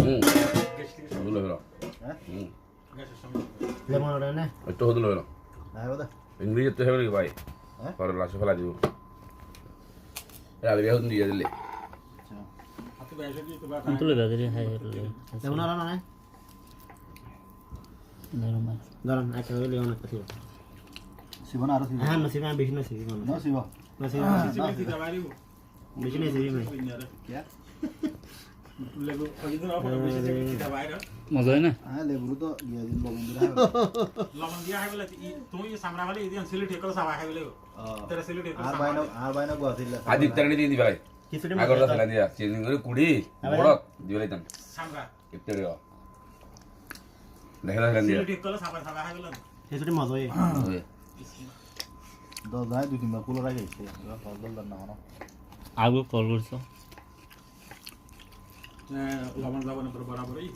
হদুল হলো লেমন ওটা না একটু হদুল হলো ইংরেজি তো হবে ভাই পরে লাশে ফেলা দিব রালে বেহুন দিয়ে দিলে তুলে দাও হাই লেমন ওটা না ধরুন একটা হলে অনেক কিছু শিব না আর শিব হ্যাঁ নসিব আমি বেশি নসিব না শিব নসিব বেশি নসিব মজা হয় না হ্যাঁ লেবু তো দিয়ে দিন লবণ দিয়া বলে তুমি সামরা বলে ইদিন সিলেট করে সাবা খাই বলে তেরা সিলেট আর বাইনা গোয়াছিল আদি তরনি দিন দিবাই কিছুটা আগর রাখলা দিয়া চিনি করে কুড়ি বড় দিবাই তাম সামরা ইত্তেরে দেখা দেখা দিয়া সিলেট করে সাবা সাবা খাই বলে কিছুটা মজা হয় দাই দুই তিনবার কুলো রাখাইছে কল বললাম না কোনো আগে কল করছো লবণ লবণ করে বরাবরই